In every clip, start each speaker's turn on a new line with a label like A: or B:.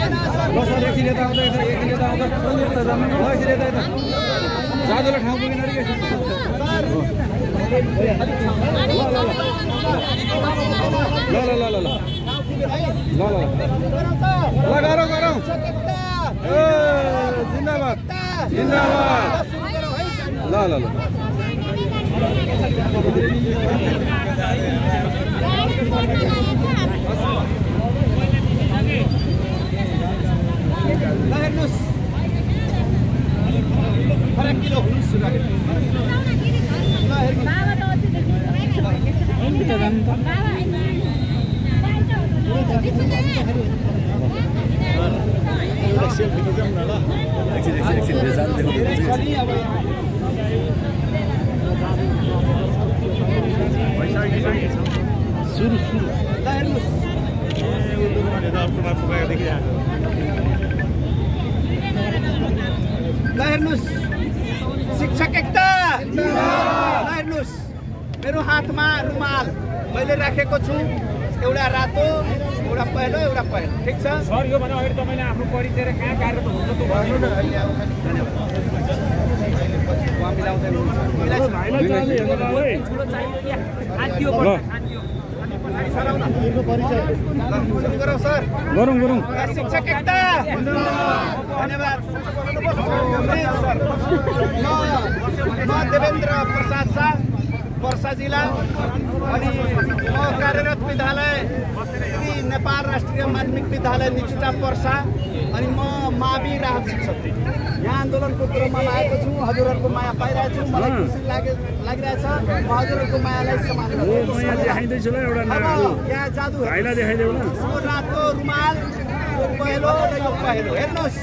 A: sir एकछिन यता आउँदा एकछिन यता आउँदा एकछिन यता यता जादुलाई ठाउँ पुगेन अरे ल गरौँ जिन्दाबाद जिन्दाबाद ल ल ल हेर्नुहोस् फरक किलो हुनुहोस् सुरु सुरु ल हेर्नुहोस् ल हेर्नुहोस् शिक्षक एकता ल हेर्नुहोस् मेरो हातमा रुमाल मैले राखेको छु एउटा रातो एउटा पहेँलो एउटा पहेँलो ठीक छ सर यो भने अहिले तपाईले आफ्नो परिचय र कहाँ कार्यरत हुनुहुन्छ त्यो भन्नु न अहिले अब धन्यवाद वहाँ मिलाउँदै गरौँ शिक्षक एकता धन्यवाद म देवेन्द्र प्रसाद शाह पर्सा जिल्ला अनि म कार्यरत विद्यालय श्री नेपाल राष्ट्रिय माध्यमिक विद्यालय निचुटा पर्सा अनि म मावि राहत शिक्षक यहाँ आन्दोलनको क्रममा आएको छु हजुरहरूको माया पाइरहेको छु मलाई खुसी लागिरहेछ म हजुरहरूको मायालाई सम्मान गर्छु यहाँ जादु रातो रुमाल पहेँलो र यो पहेँलो हेर्नुहोस्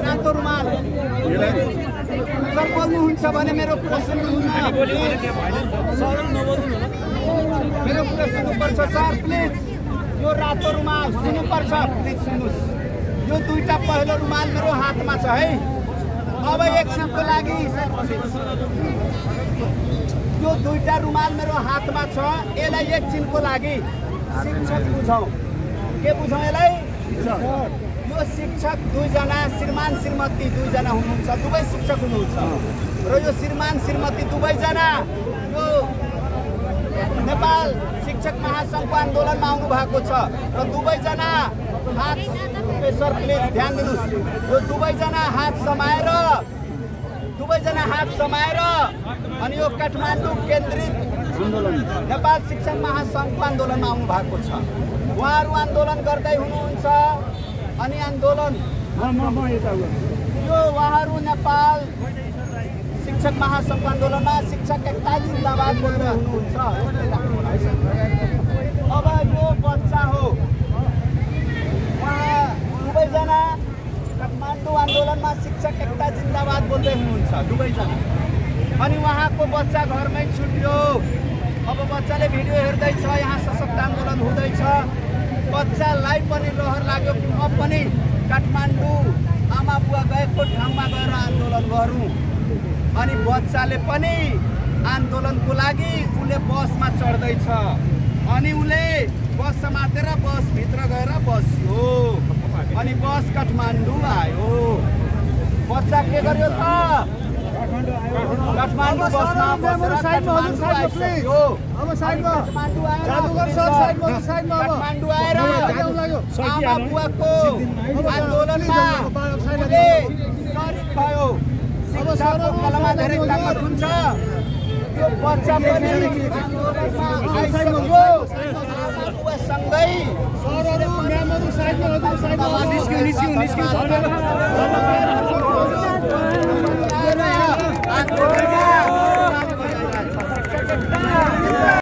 A: रातो रुमाल सर बोल्नुहुन्छ भने मेरो कुरा सुन्नुहुन्न मेरो कुरा सुन्नुपर्छ सर प्लिज यो रातो रुमाल सुन्नुपर्छ प्लिज सुन्नुहोस् यो दुईटा पहेँलो रुमाल मेरो हातमा छ है अब एकछिनको लागि यो दुईटा रुमाल मेरो हातमा छ यसलाई एकछिनको लागि शिक्षक बुझौँ के बुझौँ यसलाई यो शिक्षक दुईजना श्रीमान श्रीमती दुईजना हुनुहुन्छ दुवै शिक्षक हुनुहुन्छ र यो श्रीमान श्रीमती दुवैजना यो नेपाल शिक्षक महासङ्घको आन्दोलनमा आउनु भएको छ र दुवैजना हात सर प्लिज ध्यान दिनुहोस् यो दुवैजना हात समाएर अनि यो काठमाडौँ केन्द्रित नेपाल शिक्षक महासङ्घको आन्दोलनमा आउनु भएको छ उहाँहरू आन्दोलन गर्दै हुनुहुन्छ अनि आन्दोलन यो उहाँहरू नेपाल शिक्षक महासङ्घको आन्दोलनमा शिक्षक एकता जिन्दाबाद बोल्दै हुनुहुन्छ अब यो बच्चा हो उहाँ दुवैजना काठमाडौँ आन्दोलनमा शिक्षक एकता जिन्दाबाद बोल्दै हुनुहुन्छ दुवैजना अनि उहाँको बच्चा घरमै छुट्यो अब बच्चाले भिडियो हेर्दैछ यहाँ सशक्त आन्दोलन हुँदैछ बच्चालाई पनि रहर लाग्यो कि म पनि काठमाडौँ आमा बुवा गएको ठाउँमा गएर आन्दोलन गरौँ अनि बच्चाले पनि आन्दोलनको लागि उसले बसमा चढ्दैछ अनि उसले बस समातेर बसभित्र गएर बस्यो अनि बस काठमाडौँ आयो बच्चा के गर्यो त काठमाडौँ बसमा बसेर काठमाडौँ आइसक्यो काठमाडौँ आएर आमा बुवाको आन्दोलनमा उसले सरिक भयो शिक्षाको कलामा धेरै ताकत हुन्छ यो बच्चा पनि आइसक्यो आमा बुवासँगै